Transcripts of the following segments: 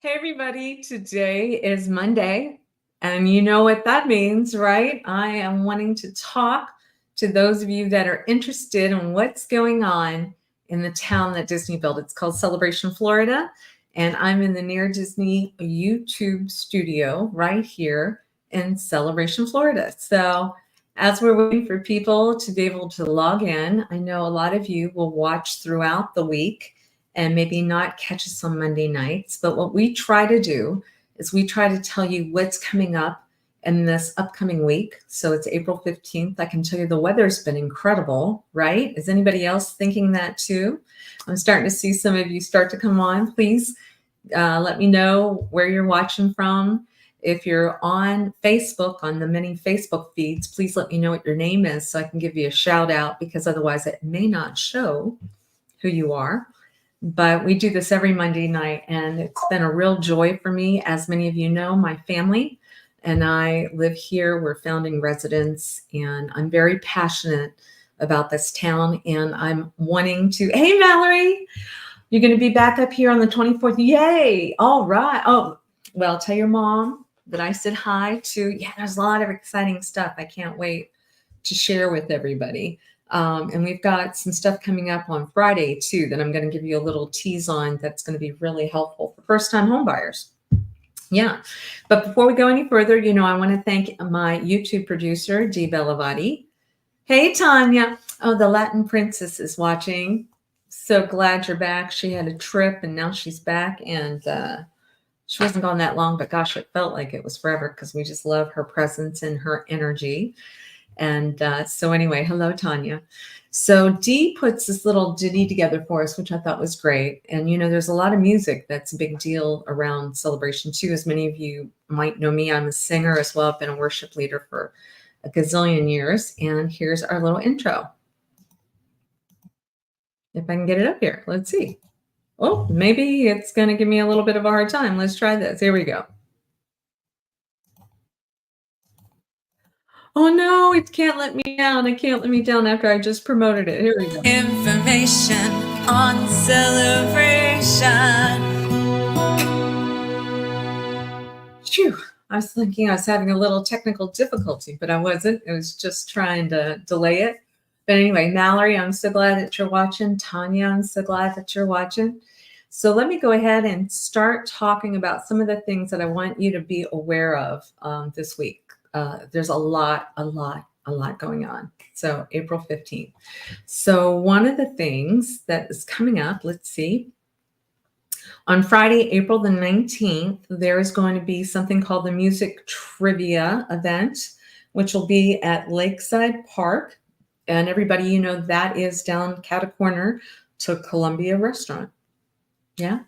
Hey, everybody. Today is Monday, and you know what that means, right? I am wanting to talk to those of you that are interested in what's going on in the town that Disney built. It's called Celebration, Florida, and I'm in the Near Disney YouTube studio right here in Celebration, Florida. So, as we're waiting for people to be able to log in, I know a lot of you will watch throughout the week and maybe not catch us on Monday nights. But what we try to do is we try to tell you what's coming up in this upcoming week. So it's April 15th. I can tell you the weather's been incredible, right? Is anybody else thinking that too? I'm starting to see some of you start to come on. Please let me know where you're watching from. If you're on Facebook, on the many Facebook feeds, please let me know what your name is so I can give you a shout out, because otherwise it may not show who you are. But we do this every Monday night, and it's been a real joy for me. As many of you know, my family and I live here. We're founding residents, and I'm very passionate about this town, and I'm wanting to, hey, Mallory, you're going to be back up here on the 24th. Yay. All right. Oh, well, tell your mom that I said hi to. Yeah, there's a lot of exciting stuff. I can't wait to share with everybody. And we've got some stuff coming up on Friday too that I'm going to give you a little tease on that's going to be really helpful for first-time home buyers. Yeah. But before we go any further, I want to thank my YouTube producer, 𝐆𝐨𝐝𝐦𝐨𝐭𝐡𝐞. Hey, Tanya. Oh, the Latin princess is watching. So glad you're back. She had a trip and now she's back, and she wasn't gone that long, but gosh, it felt like it was forever because we just love her presence and her energy. And so anyway, hello, Tanya. So Dee puts this little ditty together for us, which I thought was great. And, there's a lot of music that's a big deal around Celebration too. As many of you might know me, I'm a singer as well. I've been a worship leader for a gazillion years. And here's our little intro. If I can get it up here, let's see. Oh, maybe it's going to give me a little bit of a hard time. Let's try this. Here we go. Oh no, it can't let me down. It can't let me down after I just promoted it. Here we go. Information on Celebration. Phew. I was thinking I was having a little technical difficulty, but I wasn't. I was just trying to delay it. But anyway, Mallory, I'm so glad that you're watching. Tanya, I'm so glad that you're watching. So let me go ahead and start talking about some of the things that I want you to be aware of this week. There's a lot going on. So April 15th. So one of the things that is coming up, let's see. On Friday, April the 19th, there is going to be something called the Music Trivia event, which will be at Lakeside Park. And everybody, that is down Catacorner to Columbia Restaurant. Yeah.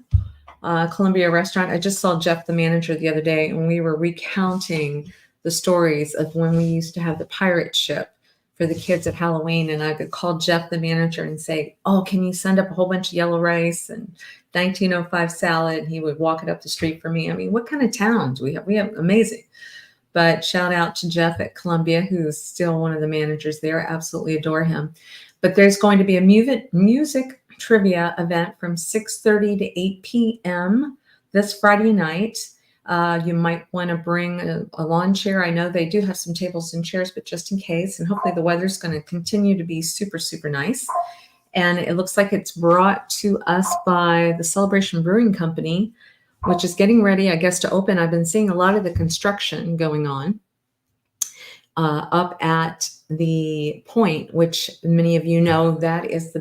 Columbia Restaurant. I just saw Jeff, the manager, the other day, and we were recounting the stories of when we used to have the pirate ship for the kids at Halloween. And I could call Jeff, the manager, and say, oh, can you send up a whole bunch of yellow rice and 1905 salad? And he would walk it up the street for me. I mean, what kind of town do we have? We have amazing. But shout out to Jeff at Columbia, who's still one of the managers there. I absolutely adore him. But there's going to be a music trivia event from 6:30 to 8 p.m. this Friday night. You might want to bring a lawn chair. I know they do have some tables and chairs, but just in case. And hopefully the weather's going to continue to be super, super nice. And it looks like it's brought to us by the Celebration Brewing Company, which is getting ready, I guess, to open. I've been seeing a lot of the construction going on up at the Point, which many of you know that is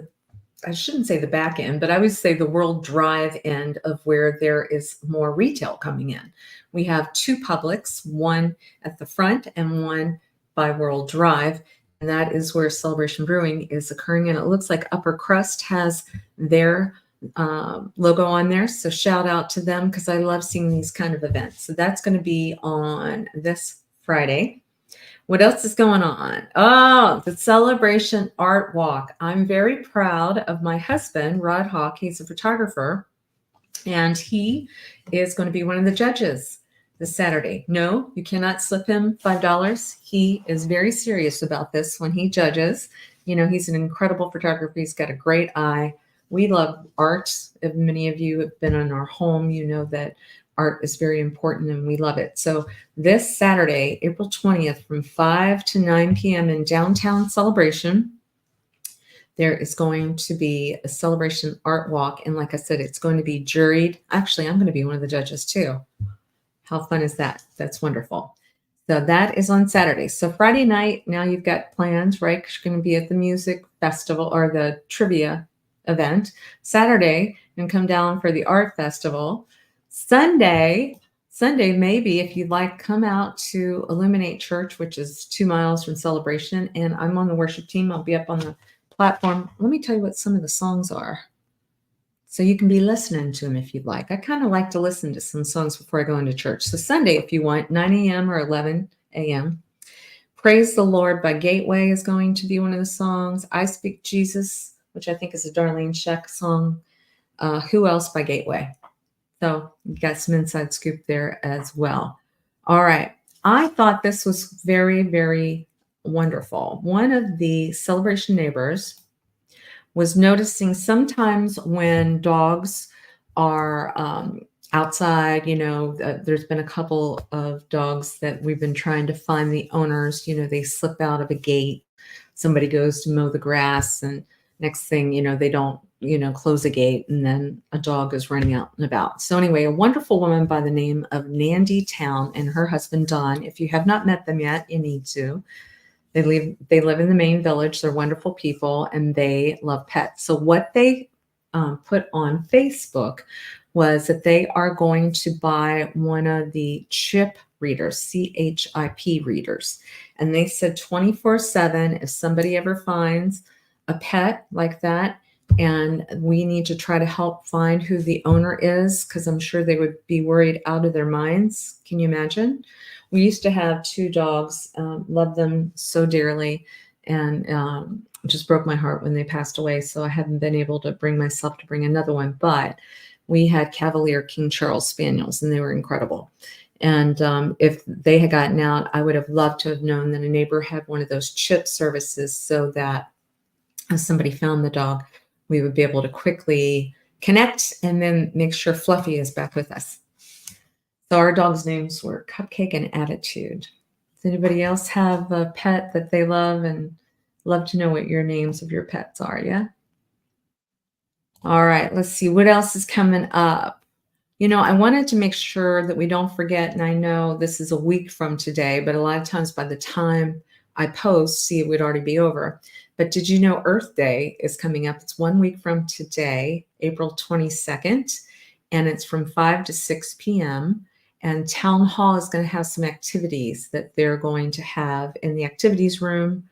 I shouldn't say the back end, but I would say the World Drive end of where there is more retail coming in. We have two Publix, one at the front and one by World Drive. And that is where Celebration Brewing is occurring. And it looks like Upper Crust has their logo on there. So shout out to them, because I love seeing these kind of events. So that's going to be on this Friday. What else is going on? Oh, the Celebration Art Walk. I'm very proud of my husband, Rod Hawk. He's a photographer, and he is going to be one of the judges this Saturday. No, you cannot slip him $5. He is very serious about this when he judges. He's an incredible photographer. He's got a great eye. We love art. If many of you have been in our home, you know that art is very important and we love it. So this Saturday, April 20th, from 5 to 9 p.m. in downtown Celebration, there is going to be a celebration art walk. And like I said, it's going to be juried. Actually, I'm going to be one of the judges too. How fun is that? That's wonderful. So that is on Saturday. So Friday night, now you've got plans, right? 'Cause you're going to be at the music festival or the trivia event. Saturday, you can come down for the art festival. Sunday, maybe if you'd like, come out to Illuminate Church, which is 2 miles from Celebration. And I'm on the worship team. I'll be up on the platform. Let me tell you what some of the songs are, so you can be listening to them if you'd like. I kind of like to listen to some songs before I go into church. So Sunday, if you want, 9 a.m. or 11 a.m. Praise the Lord by Gateway is going to be one of the songs. I Speak Jesus, which I think is a Darlene Scheck song. Who Else by Gateway. So you got some inside scoop there as well. All right. I thought this was very, very wonderful. One of the Celebration neighbors was noticing sometimes when dogs are outside, there's been a couple of dogs that we've been trying to find the owners. They slip out of a gate. Somebody goes to mow the grass, and next thing they don't, close a gate, and then a dog is running out and about. So anyway, a wonderful woman by the name of Nandy Town and her husband, Don. If you have not met them yet, you need to. They live in the main village. They're wonderful people, and they love pets. So what they put on Facebook was that they are going to buy one of the chip readers, CHIP readers. And they said 24/7, if somebody ever finds a pet like that, and we need to try to help find who the owner is, because I'm sure they would be worried out of their minds. Can you imagine? We used to have 2 dogs, loved them so dearly, and it just broke my heart when they passed away. So I haven't been able to bring myself to bring another one. But we had Cavalier King Charles Spaniels, and they were incredible. And if they had gotten out, I would have loved to have known that a neighbor had one of those chip services, so that if somebody found the dog, we would be able to quickly connect and then make sure Fluffy is back with us. So our dogs' names were Cupcake and Attitude. Does anybody else have a pet that they love and love to know what your names of your pets are? Yeah. All right. Let's see what else is coming up. I wanted to make sure that we don't forget, and I know this is a week from today, but a lot of times by the time I post, it would already be over. But did you know Earth Day is coming up? It's 1 week from today, April 22nd, and it's from 5 to 6 p.m. And Town Hall is going to have some activities that they're going to have in the activities room.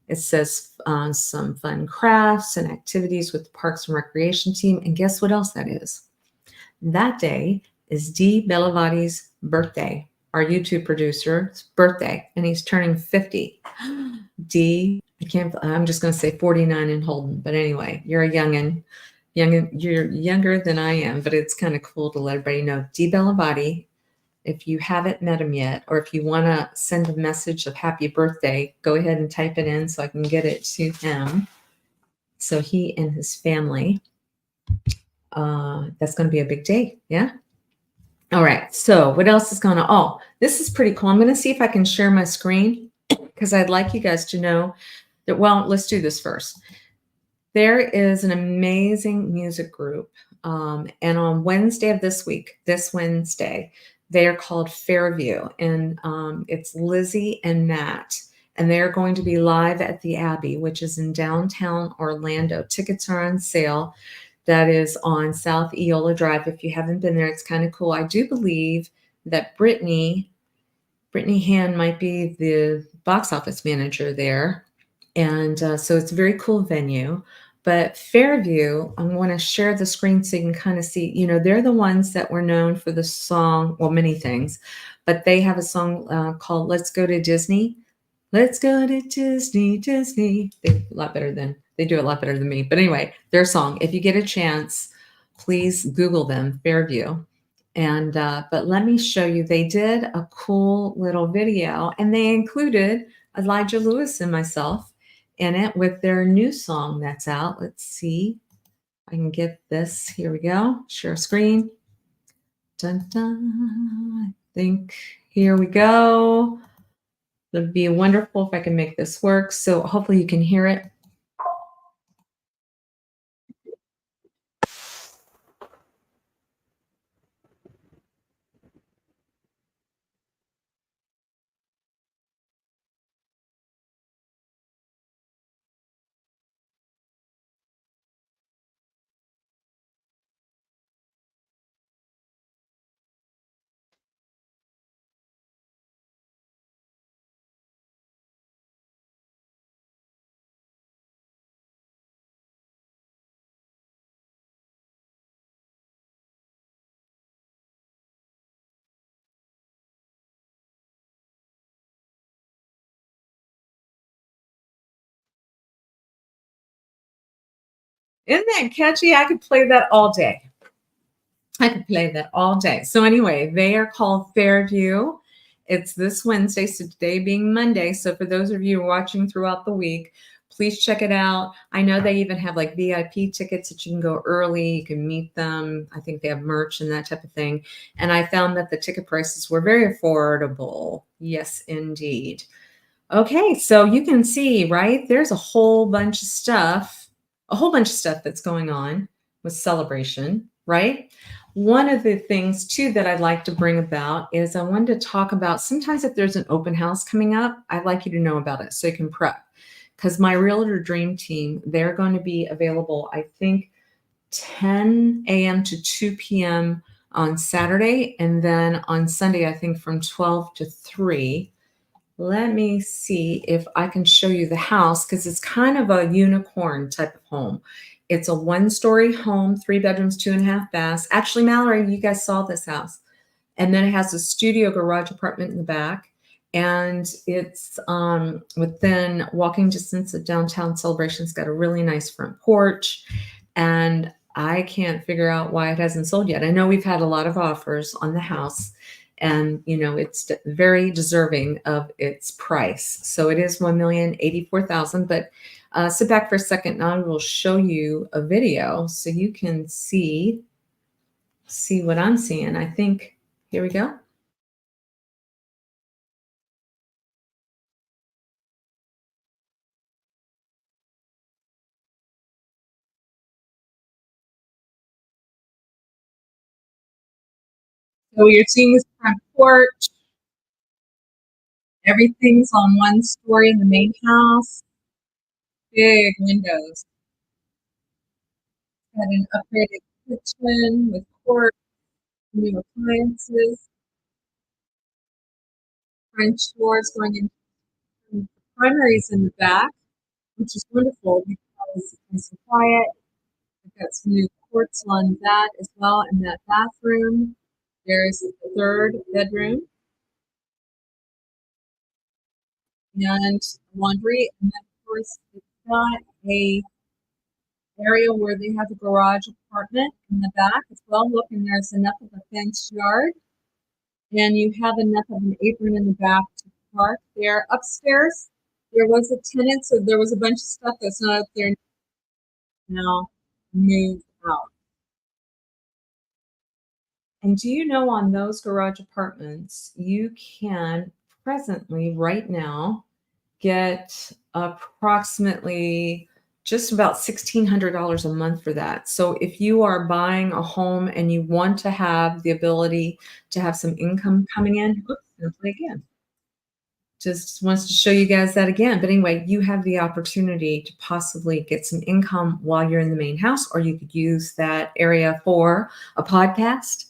It says some fun crafts and activities with the Parks and Recreation team. And guess what else that is? That day is 𝐷𝐞𝐿𝐻's birthday, our YouTube producer's birthday, and he's turning 50. I'm just going to say 49 and Holden, but anyway, you're a youngin'. You're younger than I am, but it's kind of cool to let everybody know. 𝐷𝐞𝐿𝐻, if you haven't met him yet, or if you want to send a message of happy birthday, go ahead and type it in so I can get it to him. So he and his family, that's going to be a big day. Yeah. All right. So what else is going on? This is pretty cool. I'm going to see if I can share my screen, because I'd like you guys to know that, well, let's do this first. There is an amazing music group. And on Wednesday of this week, this Wednesday, they are called Fairview. And it's Lizzie and Matt. And they're going to be live at the Abbey, which is in downtown Orlando. Tickets are on sale. That is on South Eola Drive. If you haven't been there, it's kind of cool. I do believe that Brittany Hand might be the box office manager there. And so it's a very cool venue. But Fairview, I want to share the screen so you can kind of see, they're the ones that were known for the song, well, many things, but they have a song called Let's Go to Disney. Let's go to Disney, Disney. They do a lot better than me. But anyway, their song, if you get a chance, please Google them, Fairview. And but let me show you, they did a cool little video, and they included Elijah Lewis and myself in it with their new song that's out. Let's see if I can get this. Here we go. Share screen. Dun, dun. I think here we go. It'd be wonderful if I can make this work. So hopefully you can hear it. Isn't that catchy? I could play that all day. I could play that all day. So anyway, they are called Fairview. It's this Wednesday, so today being Monday. So for those of you watching throughout the week, please check it out. I know they even have like VIP tickets that you can go early. You can meet them. I think they have merch and that type of thing. And I found that the ticket prices were very affordable. Yes, indeed. Okay, so you can see, right? There's a whole bunch of stuff that's going on with Celebration, right? One of the things too that I'd like to bring about is I wanted to talk about sometimes if there's an open house coming up, I'd like you to know about it so you can prep. Because my Realtor Dream Team, they're going to be available, I think, 10 a.m. to 2 p.m. on Saturday, and then on Sunday, I think from 12 to 3. Let me see if I can show you the house because it's kind of a unicorn type of home. It's a one-story home, 3 bedrooms, 2.5 baths. Actually, Mallory, you guys saw this house. And then it has a studio garage apartment in the back. And it's within walking distance of downtown Celebration. It's got a really nice front porch. And I can't figure out why it hasn't sold yet. I know we've had a lot of offers on the house. And it's very deserving of its price. So it is $1,084,000. But sit back for a second, and I will show you a video so you can see what I'm seeing. I think here we go. So you're seeing this front porch. Everything's on one story in the main house. Big windows. Got an upgraded kitchen with porch, new appliances, French doors going into the primaries in the back, which is wonderful because it's nice and quiet. We've got some new quartz on that as well in that bathroom. There's the third bedroom and laundry. And then, of course, it's got a area where they have a garage apartment in the back as well. Look, and there's enough of a fenced yard. And you have enough of an apron in the back to park there. Upstairs, there was a tenant, so there was a bunch of stuff that's not up there now, moved out. And do you know on those garage apartments, you can presently, right now, get approximately just about $1,600 a month for that. So if you are buying a home and you want to have the ability to have some income coming in, oops, gonna play again. Just wants to show you guys that again. But anyway, you have the opportunity to possibly get some income while you're in the main house, or you could use that area for a podcast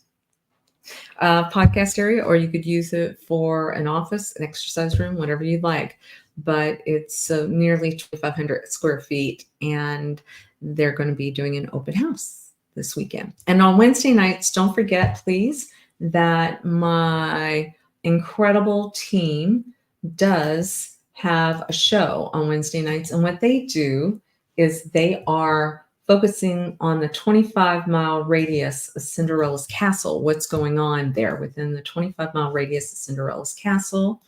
area, or you could use it for an office, an exercise room, whatever you'd like. But it's nearly 2,500 square feet, and they're going to be doing an open house this weekend. And on Wednesday nights, don't forget, please, that my incredible team does have a show on Wednesday nights. And what they do is they are focusing on the 25-mile radius of Cinderella's castle, what's going on there within the 25-mile radius of Cinderella's castle.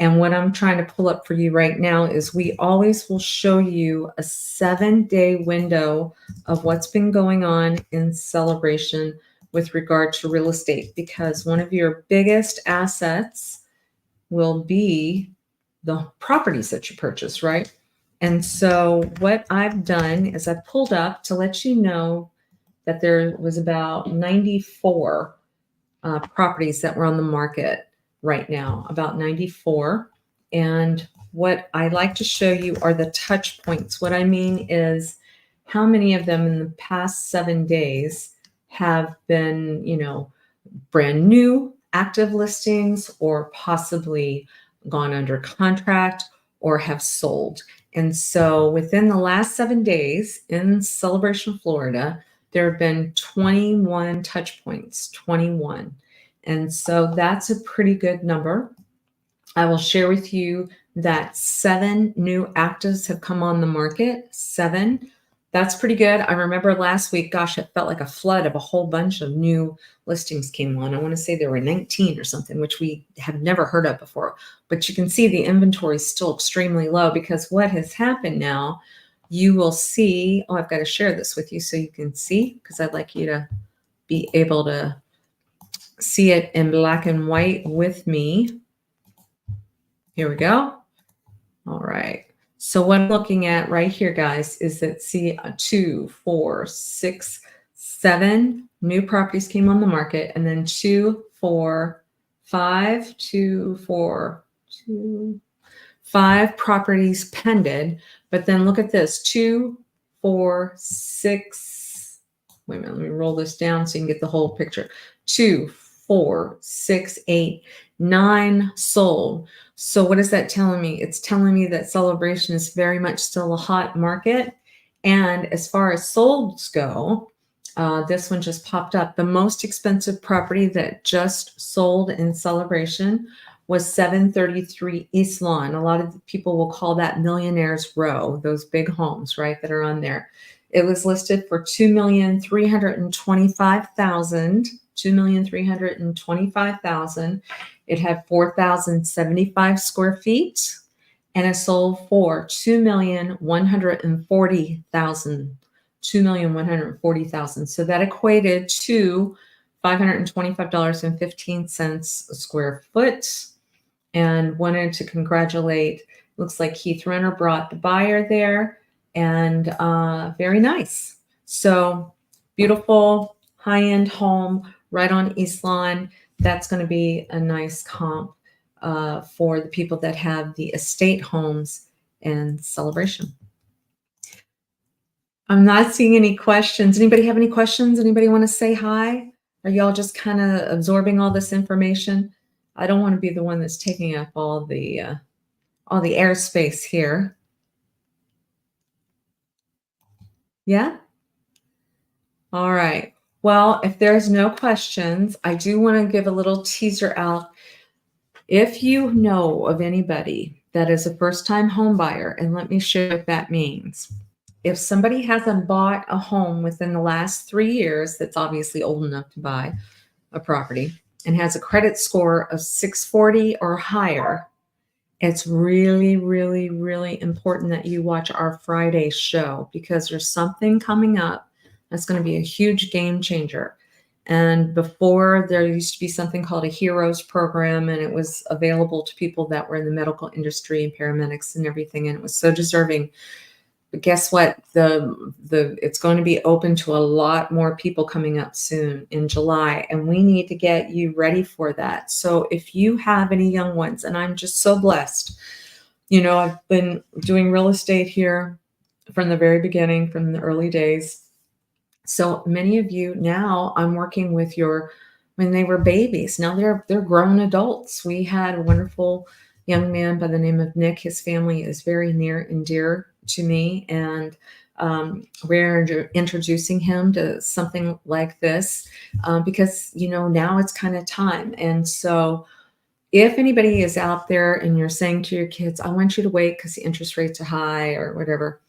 And what I'm trying to pull up for you right now is we always will show you a 7-day window of what's been going on in Celebration with regard to real estate, because one of your biggest assets will be the properties that you purchase, right? And so what I've done is I pulled up to let you know that there was about 94 properties that were on the market right now, about 94. And what I like to show you are the touch points. What I mean is how many of them in the past 7 days have been, brand new active listings, or possibly gone under contract or have sold. And so within the last 7 days in Celebration, Florida, there have been 21 touch points, 21. And so that's a pretty good number. I will share with you that 7 new actives have come on the market. 7. That's pretty good. I remember last week, gosh, it felt like a flood of a whole bunch of new listings came on. I want to say there were 19 or something, which we have never heard of before. But you can see the inventory is still extremely low, because what has happened now, you will see, I've got to share this with you so you can see, because I'd like you to be able to see it in black and white with me. Here we go. All right. So what I'm looking at right here, guys, is that 2, 4, 6, 7 new properties came on the market, and then 2, 4, 5, 2, 4, 2, 5 properties pended. But then look at this, 2, 4, 6. Wait a minute, let me roll this down so you can get the whole picture. 2, 4, 6, 8, 9 sold. So what is that telling me? It's telling me that Celebration is very much still a hot market. And as far as solds go, this one just popped up. The most expensive property that just sold in Celebration was 733 East Lawn. A lot of people will call that Millionaire's Row, those big homes, right, that are on there. It was listed for $2,325,000. $2,325,000. It had 4,075 square feet, and it sold for $2,140,000. $2,140,000. So that equated to $525.15 a square foot. And wanted to congratulate, looks like Keith Renner brought the buyer there, and very nice. So beautiful high-end home right on East Lawn. That's going to be a nice comp for the people that have the estate homes in Celebration. I'm not seeing any questions. Anybody have any questions? Anybody want to say hi? Are y'all just kind of absorbing all this information? I don't want to be the one that's taking up all the airspace here. Yeah? All right. Well, if there's no questions, I do want to give a little teaser out. If you know of anybody that is a first-time home buyer, and let me share what that means. If somebody hasn't bought a home within the last 3 years, that's obviously old enough to buy a property, and has a credit score of 640 or higher, it's really, really, really important that you watch our Friday show, because there's something coming up that's going to be a huge game changer. And before, there used to be something called a Heroes program, and it was available to people that were in the medical industry and paramedics and everything, and it was so deserving. But guess what? It's going to be open to a lot more people coming up soon in July, and we need to get you ready for that. So if you have any young ones, and I'm just so blessed, I've been doing real estate here from the very beginning, from the early days. So many of you now, I'm working with when they were babies. Now they're grown adults. We had a wonderful young man by the name of Nick. His family is very near and dear to me, and we're introducing him to something like this because now it's kind of time. And so if anybody is out there and you're saying to your kids, I want you to wait because the interest rates are high or whatever,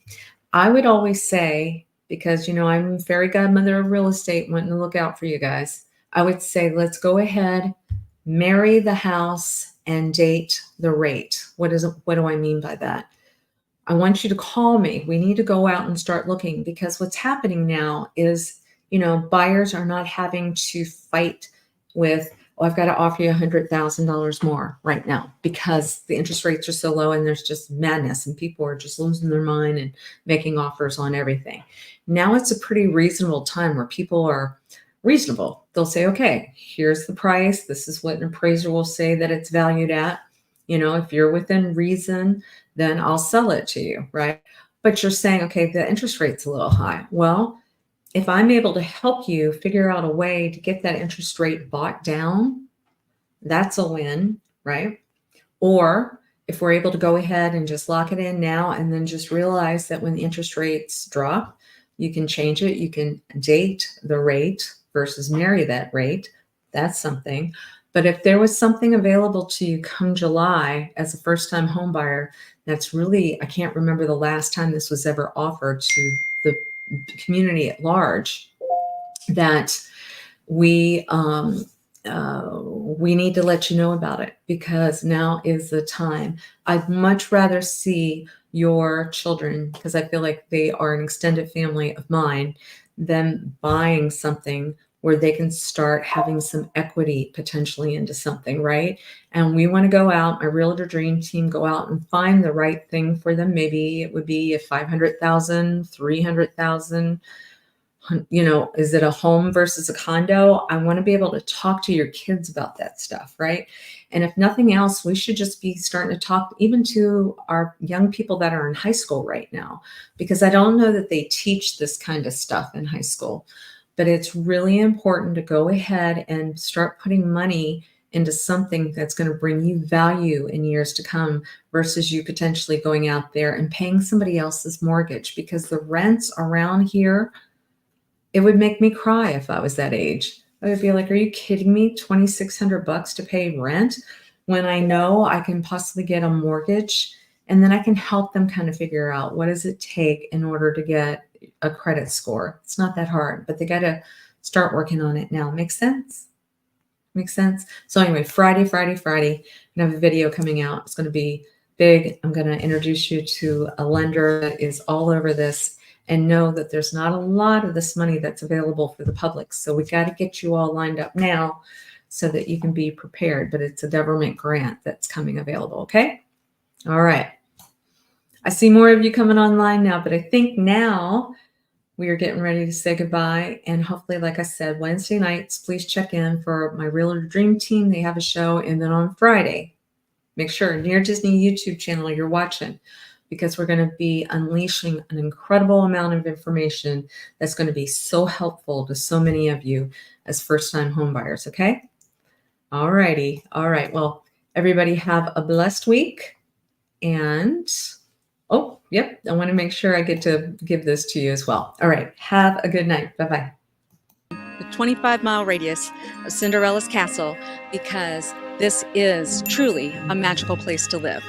I would always say, because I'm fairy godmother of real estate, wanting to look out for you guys, I would say, let's go ahead, marry the house and date the rate. What do I mean by that? I want you to call me. We need to go out and start looking, because what's happening now is Buyers are not having to fight with, oh, I've got to offer you $100,000 more right now because the interest rates are so low and there's just madness and people are just losing their mind and making offers on everything. Now it's a pretty reasonable time where people are reasonable. They'll say, okay, here's the price. This is what an appraiser will say that it's valued at. If you're within reason, then I'll sell it to you, right? But you're saying, okay, the interest rate's a little high. Well, if I'm able to help you figure out a way to get that interest rate bought down, that's a win, right? Or if we're able to go ahead and just lock it in now and then just realize that when the interest rates drop, you can change it. You can date the rate versus marry that rate. That's something. But if there was something available to you come July as a first-time home buyer, that's really, I can't remember the last time this was ever offered to the community at large, that we need to let you know about it because now is the time. I'd much rather see your children, because I feel like they are an extended family of mine, them buying something where they can start having some equity potentially into something, right? And we want to go out, my Realtor Dream Team, go out and find the right thing for them. Maybe it would be a 500,000, 300,000. Is it a home versus a condo? I want to be able to talk to your kids about that stuff, right? And if nothing else, we should just be starting to talk even to our young people that are in high school right now, because I don't know that they teach this kind of stuff in high school. But it's really important to go ahead and start putting money into something that's going to bring you value in years to come versus you potentially going out there and paying somebody else's mortgage, because the rents around here, it would make me cry if I was that age. I would be like, are you kidding me? $2,600 to pay rent when I know I can possibly get a mortgage, and then I can help them kind of figure out what does it take in order to get a credit score. It's not that hard, but they got to start working on it now. Make sense? Make sense? So anyway, Friday, I have a video coming out. It's going to be big. I'm going to introduce you to a lender that is all over this, and know that there's not a lot of this money that's available for the public. So we got to get you all lined up now so that you can be prepared. But it's a government grant that's coming available. Okay. All right. I see more of you coming online now, but I think now we are getting ready to say goodbye. And hopefully, like I said, Wednesday nights, please check in for my Realtor Dream Team. They have a show. And then on Friday, make sure Near Disney YouTube channel you're watching, because we're going to be unleashing an incredible amount of information that's going to be so helpful to so many of you as first-time home buyers. Okay. All righty. All right. Well, everybody have a blessed week. And oh, yep, I want to make sure I get to give this to you as well. All right. Have a good night. Bye-bye. The 25-mile radius of Cinderella's castle, because this is truly a magical place to live.